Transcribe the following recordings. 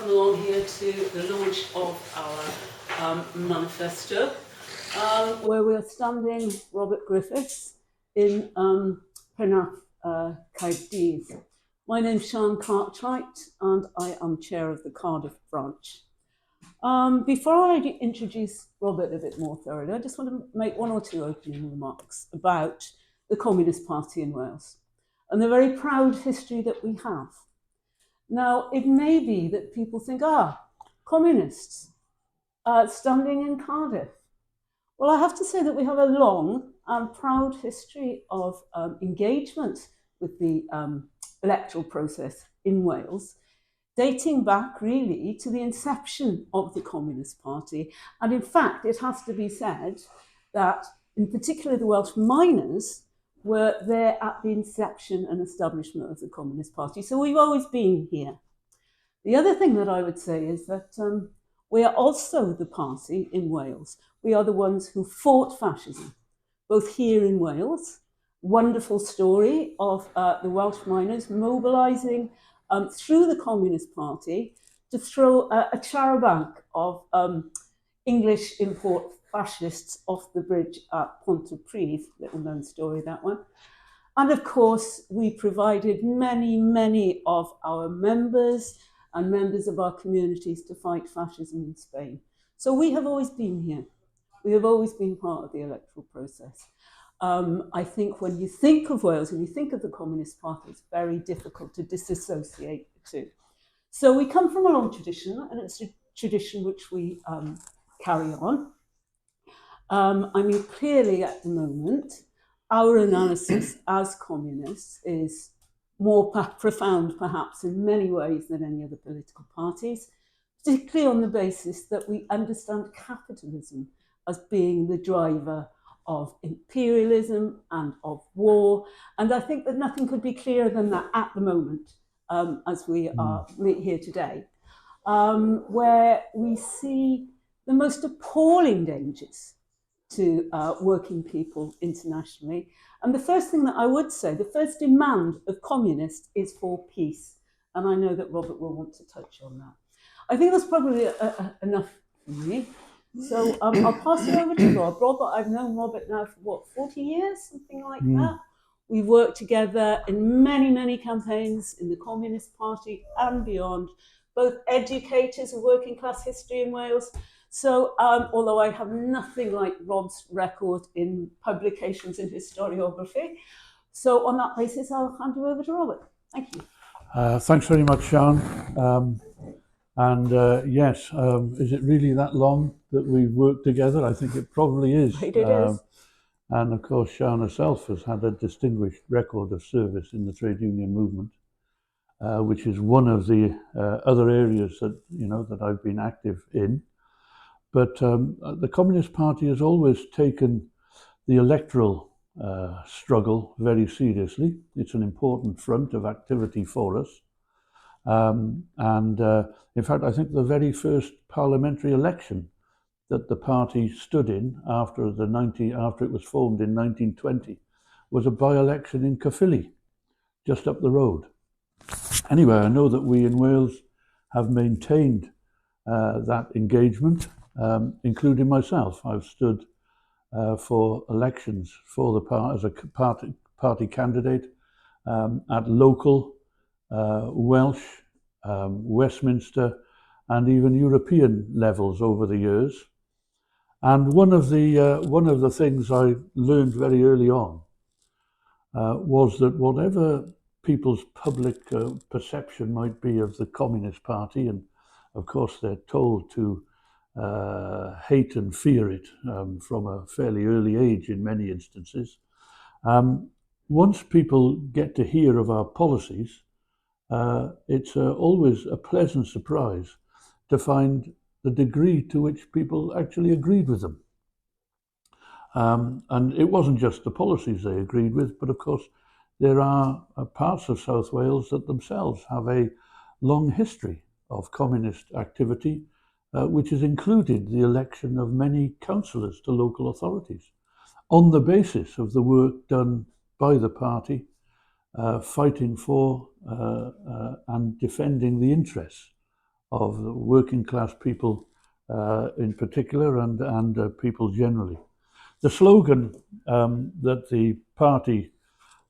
come along here to the launch of our manifesto, where we are standing Robert Griffiths in Penarth, Cardiff. My name's Sian Cartwright and I am chair of the Cardiff branch. Before I introduce Robert a bit more thoroughly, I just want to make one or two opening remarks about the Communist Party in Wales and the very proud history that we have. Now, it may be that people think, communists standing in Cardiff. Well, I have to say that we have a long and proud history of engagement with the electoral process in Wales, dating back really to the inception of the Communist Party. And in fact, it has to be said that in particular the Welsh miners were there at the inception and establishment of the Communist Party. So we've always been here. The other thing that I would say is that we are also the party in Wales. We are the ones who fought fascism, both here in Wales. Wonderful story of the Welsh miners mobilising through the Communist Party to throw a charabanc of English import fascists off the bridge at Pontypridd, little known story, that one. And of course, we provided many of our members and members of our communities to fight fascism in Spain. So we have always been here. We have always been part of the electoral process. I think when you think of Wales, when you think of the Communist Party, it's very difficult to disassociate the two. So we come from a long tradition, and it's a tradition which we carry on. I mean, clearly at the moment, our analysis as communists is more profound, perhaps, in many ways than any other political parties, particularly on the basis that we understand capitalism as being the driver of imperialism and of war. And I think that nothing could be clearer than that at the moment, as we are here today, where we see the most appalling dangers to working people internationally. And the first thing that I would say, the first demand of communists is for peace. And I know that Robert will want to touch on that. I think that's probably enough for me. So I'll pass it over to Rob. Robert, I've known Robert now for 40 years, something like that. We've worked together in many campaigns in the Communist Party and beyond, both educators of working class history in Wales. So although I have nothing like Rob's record in publications in historiography, so on that basis, I'll hand you over to Robert. Thank you. Thanks very much, Sian. Yes, is it really that long that we've worked together? I think it probably is. It is. And of course, Sian herself has had a distinguished record of service in the trade union movement, which is one of the other areas that that I've been active in. But the Communist Party has always taken the electoral struggle very seriously. It's an important front of activity for us. In fact, I think the very first parliamentary election that the party stood in after it was formed in 1920 was a by-election in Caerphilly, just up the road. Anyway, I know that we in Wales have maintained that engagement, including myself. I've stood for elections for the party as a party candidate at local, Welsh, Westminster, and even European levels over the years. And one of the things I learned very early on was that whatever people's public perception might be of the Communist Party, and of course they're told to hate and fear it from a fairly early age in many instances, once people get to hear of our policies, it's always a pleasant surprise to find the degree to which people actually agreed with them. And it wasn't just the policies they agreed with, but of course there are parts of South Wales that themselves have a long history of communist activity, which has included the election of many councillors to local authorities on the basis of the work done by the party, fighting for and defending the interests of working class people in particular, and people generally. The slogan that the party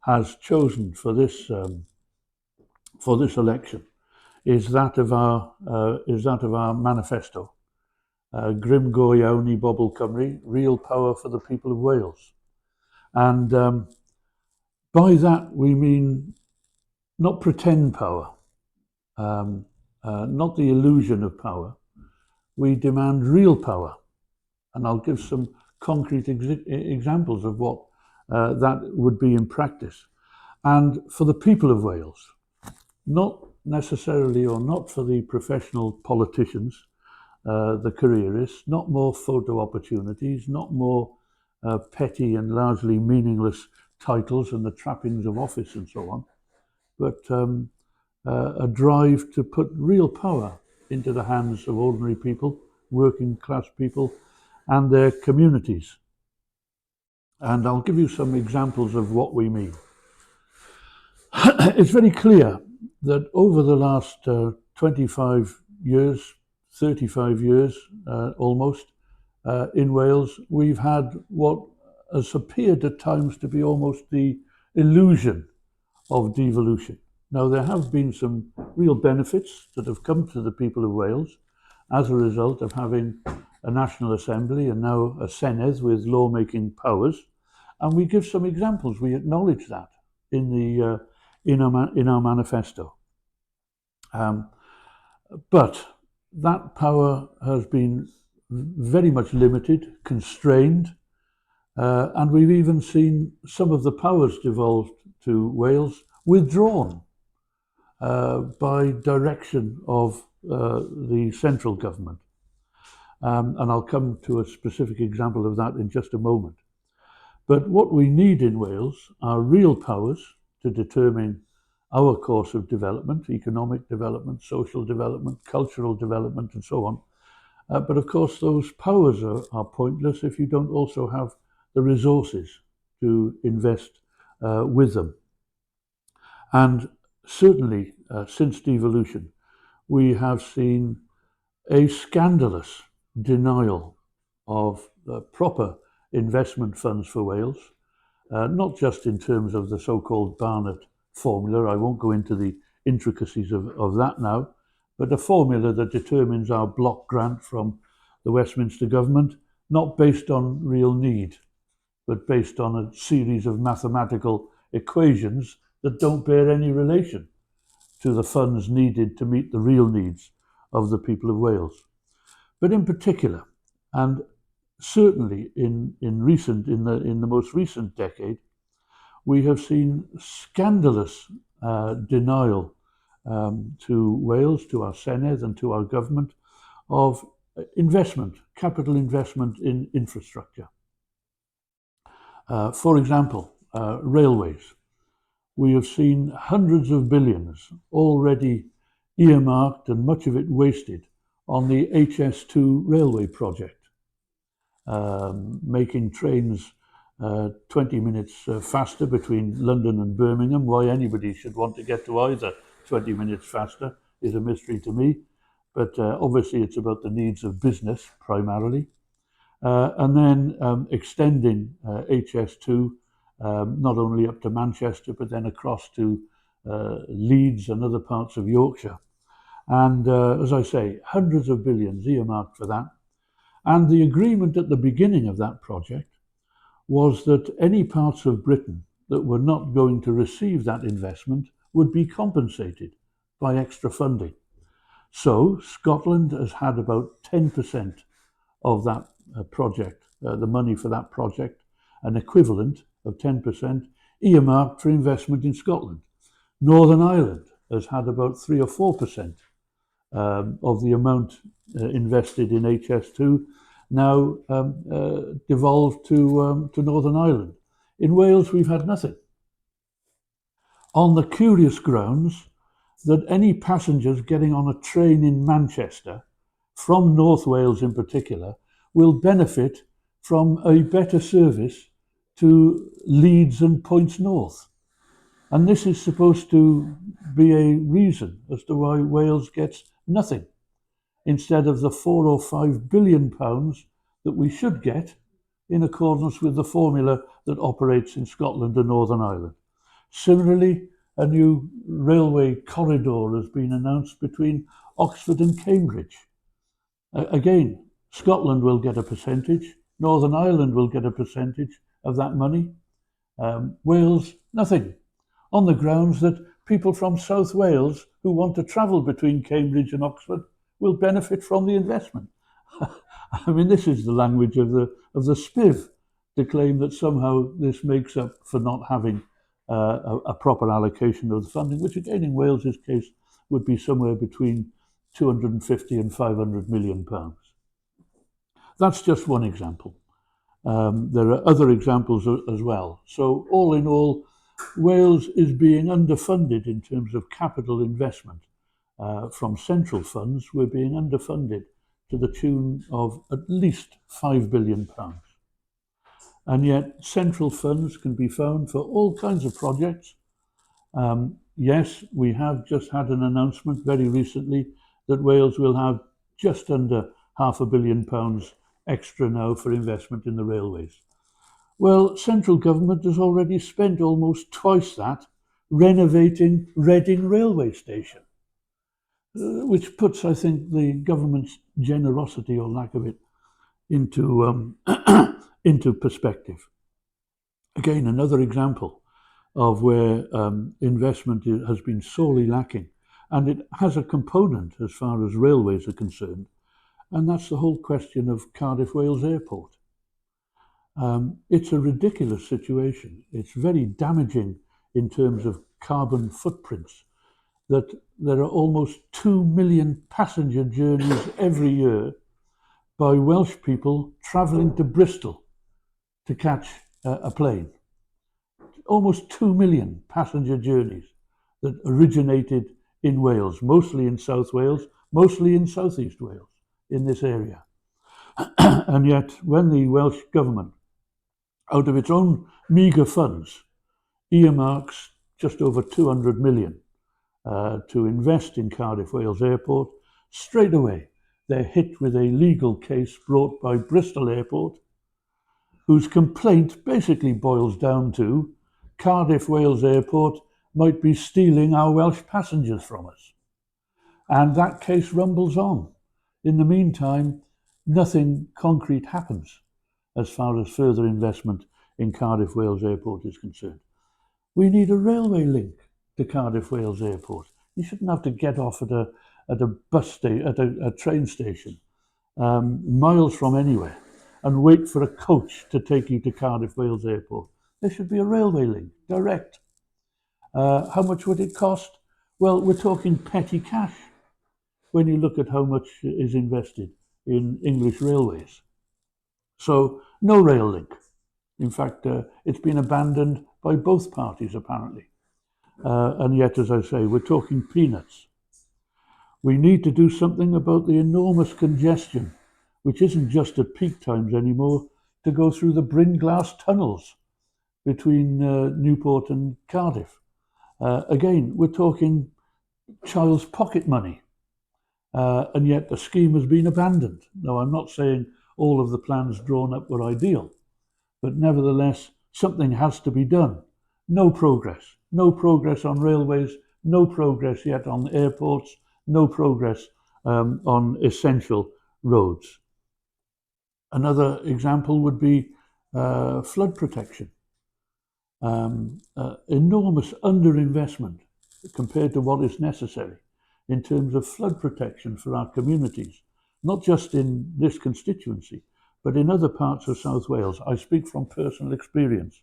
has chosen for this election is that of our manifesto. Grim go iawn I bobl Cymru, real power for the people of Wales. And by that we mean not pretend power, not the illusion of power. We demand real power. And I'll give some concrete examples of what that would be in practice. And for the people of Wales, not necessarily, or not for the professional politicians, the careerists, not more photo opportunities, not more petty and largely meaningless titles and the trappings of office and so on, but a drive to put real power into the hands of ordinary people, working class people, and their communities. And I'll give you some examples of what we mean. It's very clear that over the last 25 years, 35 years almost, in Wales, we've had what has appeared at times to be almost the illusion of devolution. Now, there have been some real benefits that have come to the people of Wales as a result of having a National Assembly and now a Senedd with lawmaking powers. And we give some examples. We acknowledge that in our manifesto. But that power has been very much limited, constrained, and we've even seen some of the powers devolved to Wales withdrawn by direction of the central government. And I'll come to a specific example of that in just a moment. But what we need in Wales are real powers to determine our course of development, economic development, social development, cultural development, and so on. But of course, those powers are pointless if you don't also have the resources to invest with them. And certainly, since devolution, we have seen a scandalous denial of proper investment funds for Wales, not just in terms of the so-called Barnett formula. I won't go into the intricacies of that now, but a formula that determines our block grant from the Westminster government, not based on real need, but based on a series of mathematical equations that don't bear any relation to the funds needed to meet the real needs of the people of Wales. But in particular, and certainly in the most recent decade, we have seen scandalous denial to Wales, to our Senedd and to our government of investment, capital investment in infrastructure. For example, railways. We have seen hundreds of billions already earmarked and much of it wasted on the HS2 railway project, making trains 20 minutes faster between London and Birmingham. Why anybody should want to get to either 20 minutes faster is a mystery to me, but obviously it's about the needs of business primarily. And then extending HS2 not only up to Manchester, but then across to Leeds and other parts of Yorkshire. And as I say, hundreds of billions earmarked for that. And the agreement at the beginning of that project was that any parts of Britain that were not going to receive that investment would be compensated by extra funding. So Scotland has had about 10% of that project, the money for that project, an equivalent of 10% earmarked for investment in Scotland. Northern Ireland has had about 3 or 4% of the amount invested in HS2 now devolved to Northern Ireland. In Wales, we've had nothing. On the curious grounds that any passengers getting on a train in Manchester, from North Wales in particular, will benefit from a better service to Leeds and points north. And this is supposed to be a reason as to why Wales gets nothing instead of the £4 or £5 billion that we should get in accordance with the formula that operates in Scotland and Northern Ireland. Similarly, a new railway corridor has been announced between Oxford and Cambridge. Again, Scotland will get a percentage, Northern Ireland will get a percentage of that money, Wales, nothing, on the grounds that people from South Wales who want to travel between Cambridge and Oxford will benefit from the investment. I mean, this is the language of the spiv, to claim that somehow this makes up for not having a proper allocation of the funding, which again in Wales's case would be somewhere between 250 and 500 million pounds. That's just one example. There are other examples as well. So all in all, Wales is being underfunded in terms of capital investment. From central funds, we're being underfunded to the tune of at least £5 billion. And yet central funds can be found for all kinds of projects. Yes, we have just had an announcement very recently that Wales will have just under £500 million extra now for investment in the railways. Well, central government has already spent almost twice that renovating Reading railway station, which puts, I think, the government's generosity or lack of it into into perspective. Again, another example of where investment has been sorely lacking, and it has a component as far as railways are concerned, and that's the whole question of Cardiff Wales Airport. It's a ridiculous situation. It's very damaging in terms of carbon footprints, that there are almost 2 million passenger journeys every year by Welsh people travelling to Bristol to catch a plane. Almost 2 million passenger journeys that originated in Wales, mostly in South Wales, mostly in South East Wales, in this area. And yet, when the Welsh government, out of its own meagre funds, earmarks just over 200 million to invest in Cardiff Wales Airport, straight away they're hit with a legal case brought by Bristol Airport, whose complaint basically boils down to Cardiff Wales Airport might be stealing our Welsh passengers from us. And that case rumbles on. In the meantime, nothing concrete happens as far as further investment in Cardiff Wales Airport is concerned. We need a railway link to Cardiff Wales Airport. You shouldn't have to get off at a train station miles from anywhere and wait for a coach to take you to Cardiff Wales Airport. There should be a railway link, direct. How much would it cost? Well, we're talking petty cash when you look at how much is invested in English railways. So no rail link. In fact, it's been abandoned by both parties apparently. And yet, as I say, we're talking peanuts. We need to do something about the enormous congestion, which isn't just at peak times anymore, to go through the Brynglas tunnels between Newport and Cardiff. Again, we're talking child's pocket money, and yet the scheme has been abandoned. Now, I'm not saying all of the plans drawn up were ideal, but nevertheless, something has to be done. No progress on railways, no progress yet on airports, no progress on essential roads. Another example would be flood protection. Enormous underinvestment compared to what is necessary in terms of flood protection for our communities, not just in this constituency, but in other parts of South Wales. I speak from personal experience.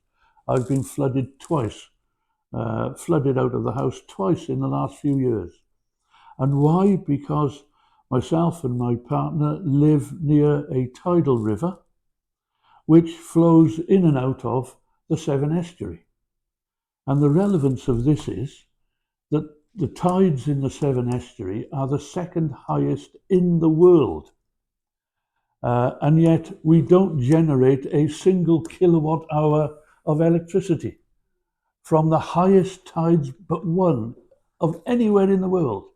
I've been flooded twice, flooded out of the house twice in the last few years. And why? Because myself and my partner live near a tidal river which flows in and out of the Severn Estuary. And the relevance of this is that the tides in the Severn Estuary are the second highest in the world. And yet we don't generate a single kilowatt hour of electricity from the highest tides but one of anywhere in the world.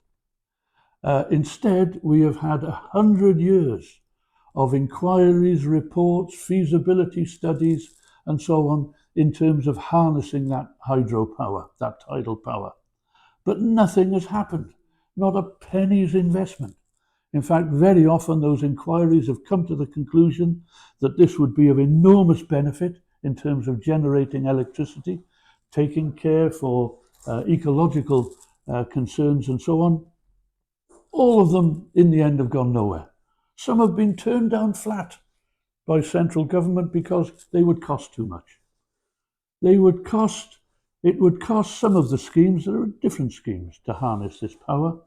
Instead, we have had 100 years of inquiries, reports, feasibility studies, and so on, in terms of harnessing that hydropower, that tidal power. But nothing has happened, not a penny's investment. In fact, very often those inquiries have come to the conclusion that this would be of enormous benefit in terms of generating electricity, taking care for ecological concerns and so on. All of them in the end have gone nowhere. Some have been turned down flat by central government because they would cost too much. It would cost some of the schemes, there are different schemes to harness this power.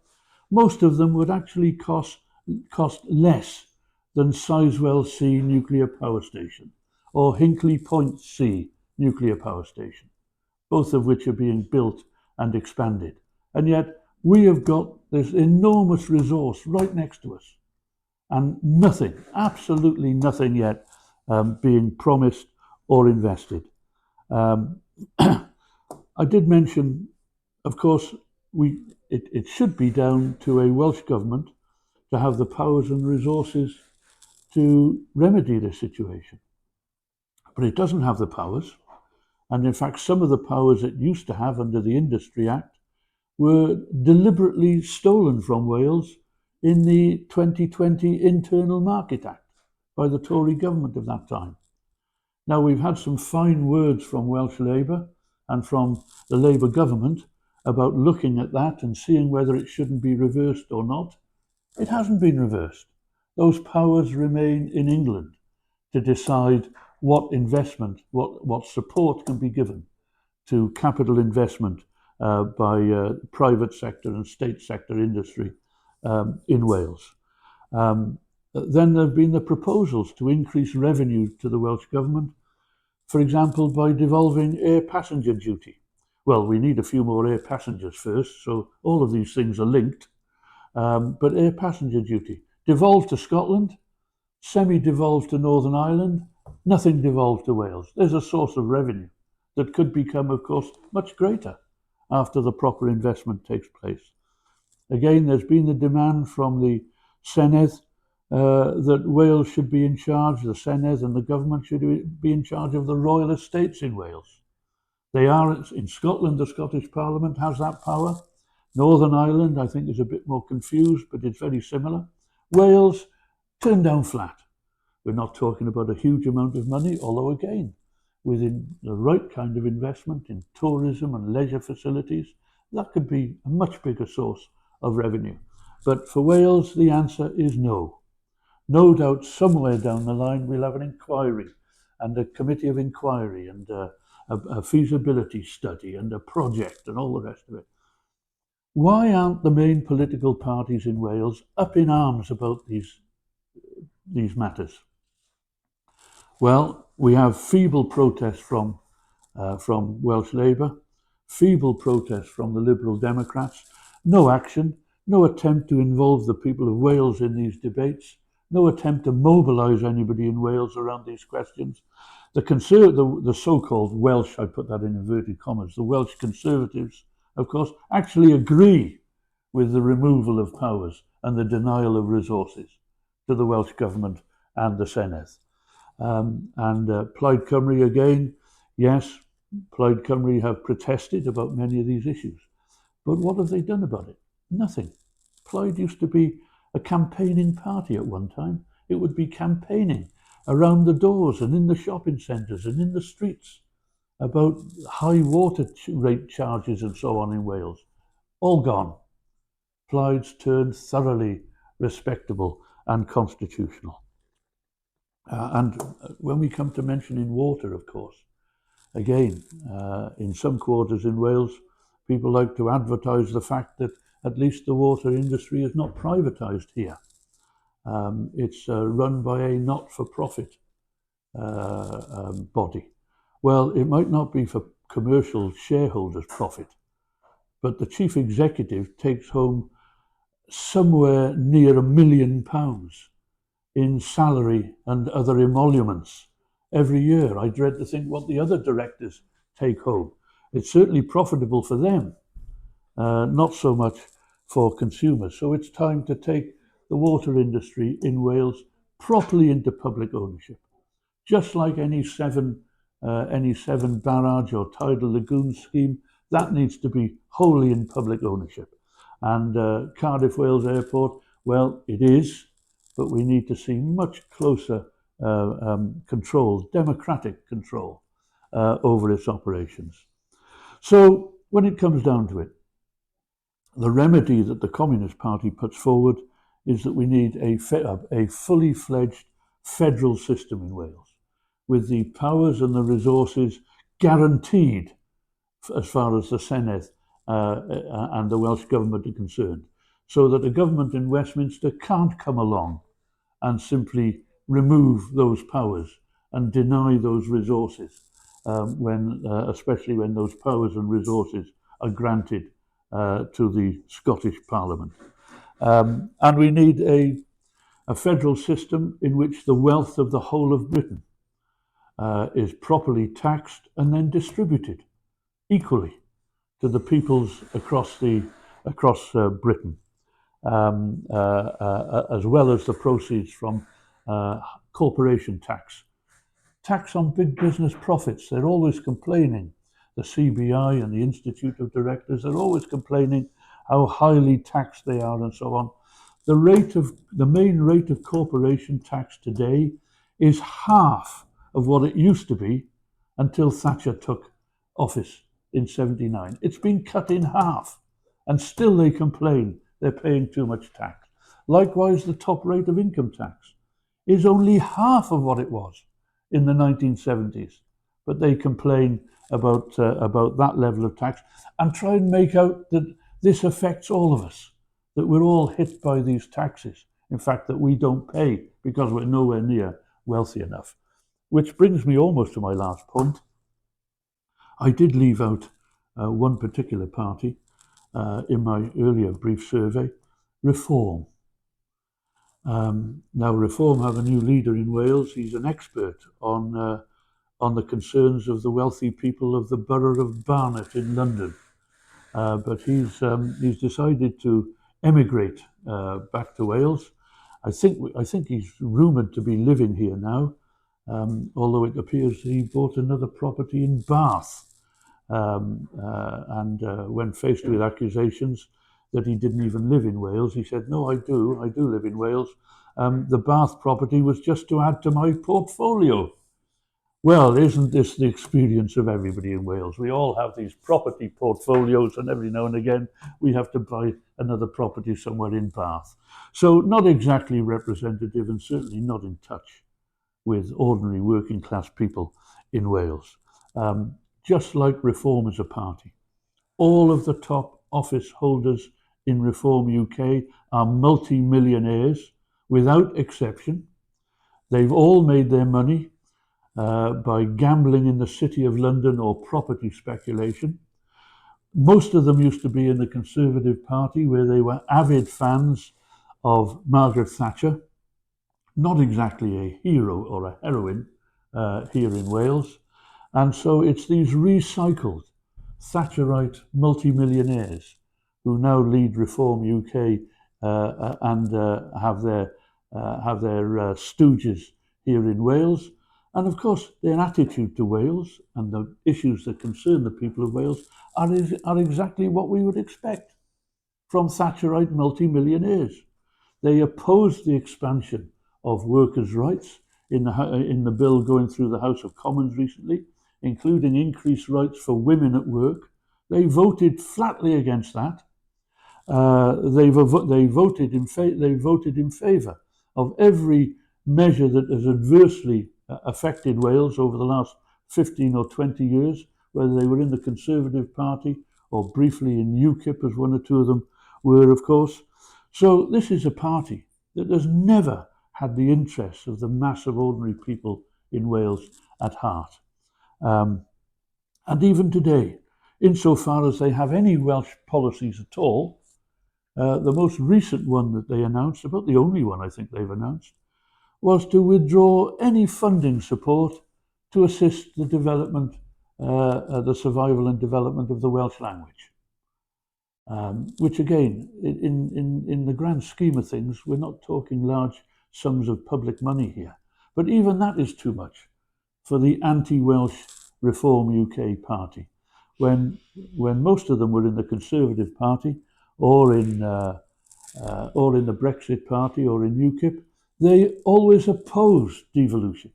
Most of them would actually cost less than Sizewell C nuclear power station or Hinkley Point C nuclear power station, both of which are being built and expanded. And yet we have got this enormous resource right next to us, and nothing, absolutely nothing yet being promised or invested. I did mention, of course, it should be down to a Welsh government to have the powers and resources to remedy this situation. But it doesn't have the powers. And in fact, some of the powers it used to have under the Industry Act were deliberately stolen from Wales in the 2020 Internal Market Act by the Tory government of that time. Now, we've had some fine words from Welsh Labour and from the Labour government about looking at that and seeing whether it shouldn't be reversed or not. It hasn't been reversed. Those powers remain in England to decide what investment, what support can be given to capital investment by private sector and state sector industry in Wales. Then there have been the proposals to increase revenue to the Welsh government, for example, by devolving air passenger duty. Well, we need a few more air passengers first, so all of these things are linked. But air passenger duty, devolved to Scotland, semi-devolved to Northern Ireland, nothing devolved to Wales. There's a source of revenue that could become, of course, much greater after the proper investment takes place. Again, there's been the demand from the Senedd that Wales should be in charge, the Senedd and the government should be in charge of the royal estates in Wales. They are in Scotland, the Scottish Parliament has that power. Northern Ireland, I think, is a bit more confused, but it's very similar. Wales, turned down flat. We're not talking about a huge amount of money, although again, within the right kind of investment in tourism and leisure facilities, that could be a much bigger source of revenue. But for Wales, the answer is no. No doubt somewhere down the line we'll have an inquiry and a committee of inquiry and a feasibility study and a project and all the rest of it. Why aren't the main political parties in Wales up in arms about these matters? Well, we have feeble protest from Welsh Labour, feeble protest from the Liberal Democrats, no action, no attempt to involve the people of Wales in these debates, no attempt to mobilise anybody in Wales around these questions. The so-called Welsh, I put that in inverted commas, the Welsh Conservatives, of course, actually agree with the removal of powers and the denial of resources to the Welsh Government and the Senedd. Plaid Cymru again, yes, Plaid Cymru have protested about many of these issues. But what have they done about it? Nothing. Plaid used to be a campaigning party at one time. It would be campaigning around the doors and in the shopping centres and in the streets about high water rate charges and so on in Wales. All gone. Plaid's turned thoroughly respectable and constitutional. And when we come to mentioning water, of course, again, in some quarters in Wales, people like to advertise the fact that at least the water industry is not privatised here. It's run by a not-for-profit body. Well, it might not be for commercial shareholders' profit, but the chief executive takes home somewhere near £1 million in salary and other emoluments every year. I dread to think what the other directors take home. It's certainly profitable for them, not so much for consumers. So it's time to take the water industry in Wales properly into public ownership, just like any Severn barrage or tidal lagoon scheme. That needs to be wholly in public ownership. And Cardiff Wales Airport, well, it is, but we need to see much closer control, democratic control over its operations. So when it comes down to it, the remedy that the Communist Party puts forward is that we need a fully fledged federal system in Wales, with the powers and the resources guaranteed as far as the Senedd and the Welsh Government are concerned, so that a government in Westminster can't come along and simply remove those powers and deny those resources, especially when those powers and resources are granted to the Scottish Parliament. And we need a federal system in which the wealth of the whole of Britain is properly taxed and then distributed equally to the peoples across Britain, as well as the proceeds from corporation tax on big business profits. They're always complaining. The CBI and the Institute of Directors, they're always complaining how highly taxed they are and so on. The main rate of corporation tax today is half of what it used to be until Thatcher took office in '79. It's been cut in half, and still they complain they're paying too much tax. Likewise, the top rate of income tax is only half of what it was in the 1970s, but they complain about that level of tax and try and make out that this affects all of us, that we're all hit by these taxes. In fact, that we don't pay because we're nowhere near wealthy enough. Which brings me almost to my last point. I did leave out one particular party in my earlier brief survey, Reform. Now, Reform have a new leader in Wales. He's an expert on the concerns of the wealthy people of the borough of Barnet in London. But he's decided to emigrate back to Wales. I think he's rumoured to be living here now, although it appears he bought another property in Bath. And when faced with accusations that he didn't even live in Wales, he said, "No, I do live in Wales. The Bath property was just to add to my portfolio." Well, isn't this the experience of everybody in Wales? We all have these property portfolios, and every now and again we have to buy another property somewhere in Bath. So not exactly representative, and certainly not in touch with ordinary working class people in Wales. Just like Reform as a party, all of the top office holders in Reform UK are multi-millionaires without exception. They've all made their money by gambling in the City of London or property speculation. Most of them used to be in the Conservative Party, where they were avid fans of Margaret Thatcher, not exactly a hero or a heroine here in Wales. And so it's these recycled Thatcherite multimillionaires who now lead Reform UK and have their stooges here in Wales. And of course, their attitude to Wales and the issues that concern the people of Wales are exactly what we would expect from Thatcherite multimillionaires. They opposed the expansion of workers' rights in the bill going through the House of Commons recently, including increased rights for women at work. They voted flatly against that. They voted in favour of every measure that has adversely affected Wales over the last 15 or 20 years, whether they were in the Conservative Party or briefly in UKIP, as one or two of them were, of course. So this is a party that has never had the interests of the mass of ordinary people in Wales at heart. And even today, insofar as they have any Welsh policies at all, the most recent one that they announced, about the only one I think they've announced, was to withdraw any funding support to assist the development, the survival and development of the Welsh language. which again, in the grand scheme of things, we're not talking large sums of public money here. But even that is too much for the anti-Welsh Reform UK party, when most of them were in the Conservative Party or in the Brexit Party or in UKIP. They always opposed devolution.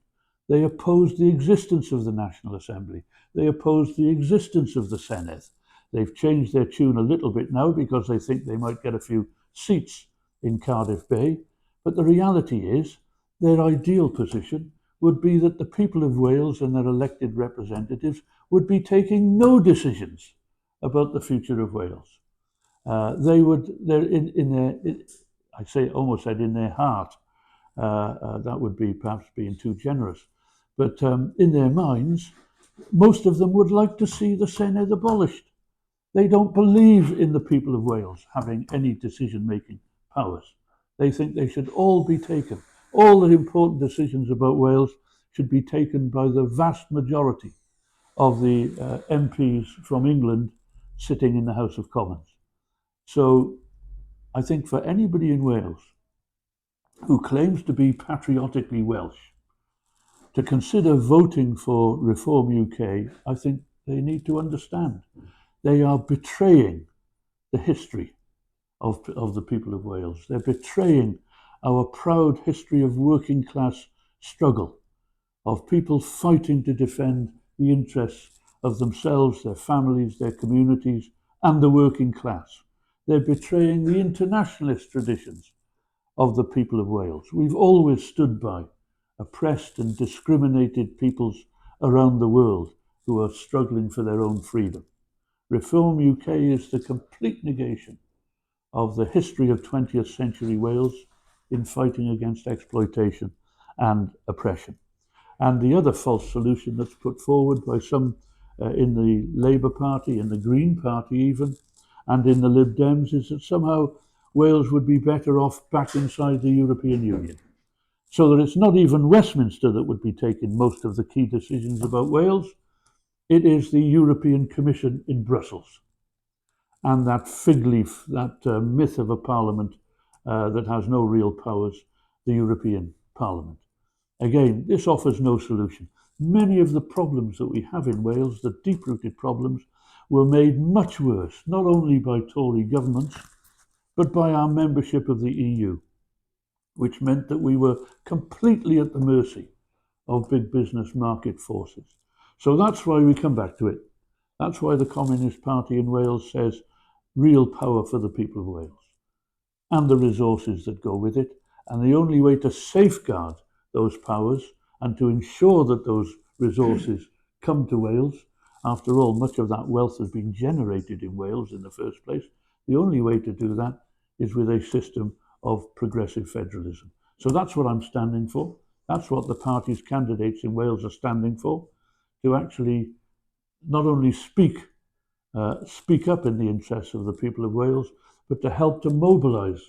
They opposed the existence of the National Assembly. They opposed the existence of the Senedd. They've changed their tune a little bit now because they think they might get a few seats in Cardiff Bay. But the reality is their ideal position would be that the people of Wales and their elected representatives would be taking no decisions about the future of Wales. They're in their, I say almost said in their heart, that would be perhaps being too generous, but in their minds, most of them would like to see the Senedd abolished. They don't believe in the people of Wales having any decision-making powers. They think they should all be taken. All the important decisions about Wales should be taken by the vast majority of the MPs from England sitting in the House of Commons. So I think for anybody in Wales who claims to be patriotically Welsh, to consider voting for Reform UK, I think they need to understand they are betraying the history of the people of Wales. They're betraying our proud history of working class struggle, of people fighting to defend the interests of themselves, their families, their communities, and the working class. They're betraying the internationalist traditions of the people of Wales. We've always stood by oppressed and discriminated peoples around the world who are struggling for their own freedom. Reform UK is the complete negation of the history of 20th century Wales in fighting against exploitation and oppression. And the other false solution that's put forward by some in the Labour Party, in the Green Party even, and in the Lib Dems is that somehow Wales would be better off back inside the European Union. So that it's not even Westminster that would be taking most of the key decisions about Wales. It is the European Commission in Brussels. And that fig leaf, that myth of a parliament that has no real powers, the European Parliament. Again, this offers no solution. Many of the problems that we have in Wales, the deep-rooted problems, were made much worse, not only by Tory governments, but by our membership of the EU, which meant that we were completely at the mercy of big business market forces. So that's why we come back to it. That's why the Communist Party in Wales says real power for the people of Wales and the resources that go with it. And the only way to safeguard those powers and to ensure that those resources come to Wales, after all, much of that wealth has been generated in Wales in the first place, the only way to do that is with a system of progressive federalism. So that's what I'm standing for. That's what the party's candidates in Wales are standing for, to actually not only speak up in the interests of the people of Wales, but to help to mobilise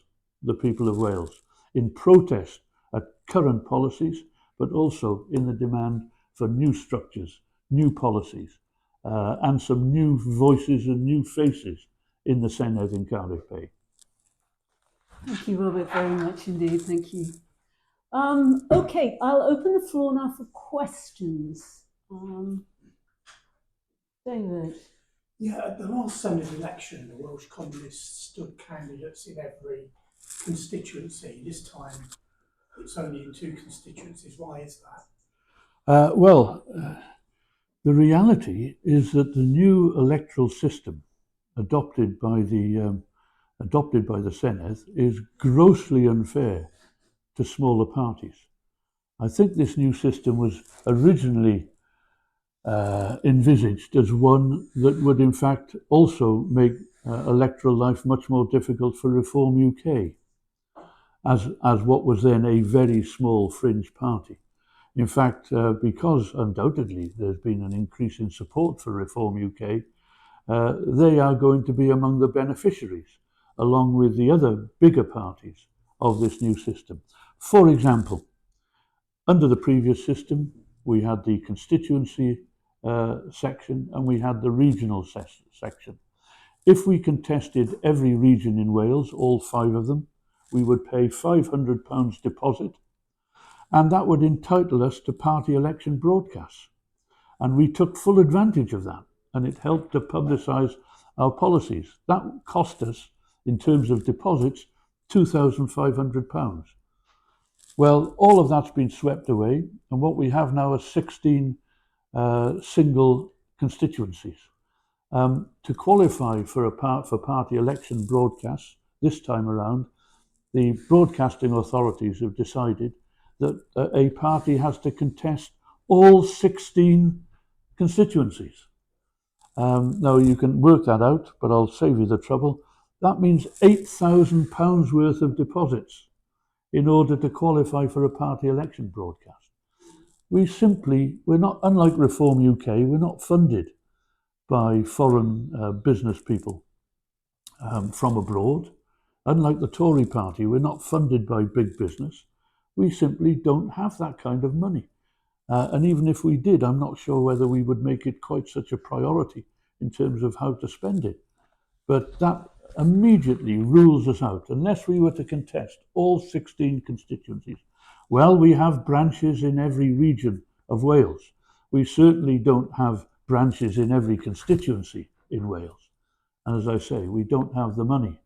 the people of Wales in protest at current policies, but also in the demand for new structures, new policies, and some new voices and new faces in the Senedd in Cardiff Bay. Thank you, Robert, very much indeed. Thank you. Okay, I'll open the floor now for questions. David. Yeah, at the last Senedd election, the Welsh Communists stood candidates in every constituency. This time, it's only in 2 constituencies. Why is that? The reality is that the new electoral system adopted by the Senedd is grossly unfair to smaller parties. I think this new system was originally envisaged as one that would in fact also make electoral life much more difficult for Reform UK as what was then a very small fringe party. In fact, because undoubtedly there's been an increase in support for Reform UK, they are going to be among the beneficiaries, along with the other bigger parties of this new system. For example, under the previous system, we had the constituency section and we had the regional section. If we contested every region in Wales, all 5 of them, we would pay £500 deposit, and that would entitle us to party election broadcasts. And we took full advantage of that, and it helped to publicise our policies. That cost us, in terms of deposits, £2,500. Well, all of that's been swept away, and what we have now are 16 single constituencies. To qualify for party election broadcasts this time around, the broadcasting authorities have decided that a party has to contest all 16 constituencies. Now you can work that out, but I'll save you the trouble. That means £8,000 worth of deposits in order to qualify for a party election broadcast. We're not, unlike Reform UK, we're not funded by foreign business people from abroad. Unlike the Tory party, we're not funded by big business. We simply don't have that kind of money. And even if we did, I'm not sure whether we would make it quite such a priority in terms of how to spend it. But that immediately rules us out, unless we were to contest all 16 constituencies. Well, we have branches in every region of Wales. We certainly don't have branches in every constituency in Wales. And as I say, we don't have the money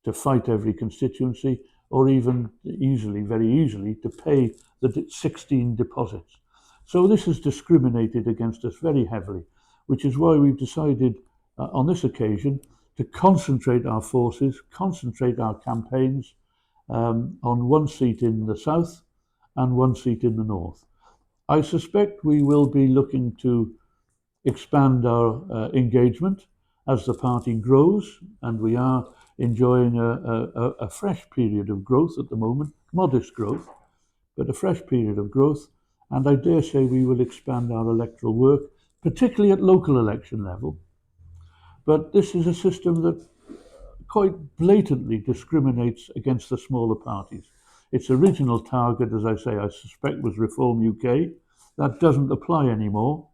to fight every constituency, or even very easily, to pay the 16 deposits. So this has discriminated against us very heavily, which is why we've decided on this occasion to concentrate our forces, concentrate our campaigns on 1 seat in the south and 1 seat in the north. I suspect we will be looking to expand our engagement as the party grows, and we are enjoying a fresh period of growth at the moment, modest growth, but a fresh period of growth. And I dare say we will expand our electoral work, particularly at local election level. But this is a system that quite blatantly discriminates against the smaller parties. Its original target, as I say, I suspect was Reform UK. That doesn't apply anymore.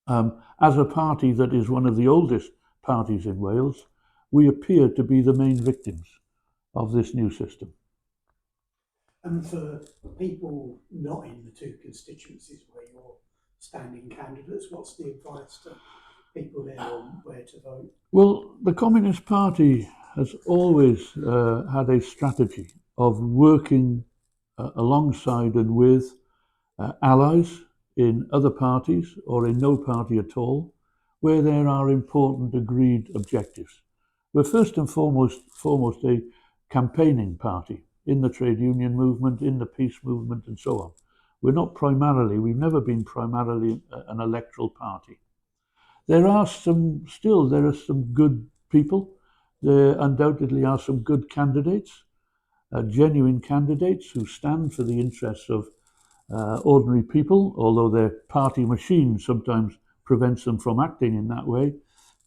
As a party that is one of the oldest parties in Wales, we appear to be the main victims of this new system. And for people not in the 2 constituencies where you're standing candidates, what's the advice to people there on where to vote? Well, the Communist Party has always had a strategy of working alongside and with allies in other parties or in no party at all, where there are important agreed objectives. We're first and foremost a campaigning party in the trade union movement, in the peace movement, and so on. We've never been primarily an electoral party. There are some good people. There undoubtedly are some good candidates, genuine candidates who stand for the interests of ordinary people, although their party machine sometimes prevents them from acting in that way.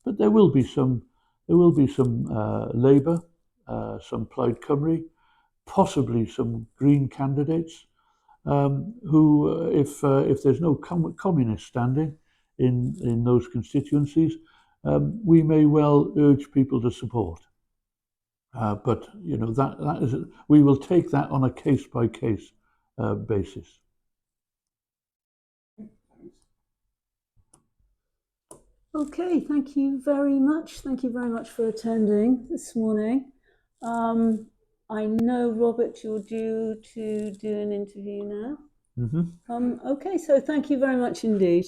But there will be some Labour, some Plaid Cymru, possibly some Green candidates who, if there's no communist standing in those constituencies, we may well urge people to support. But that is, we will take that on a case-by-case basis. Okay, thank you very much. Thank you very much for attending this morning. I know, Robert, you're due to do an interview now. Mm-hmm. Okay, so thank you very much indeed.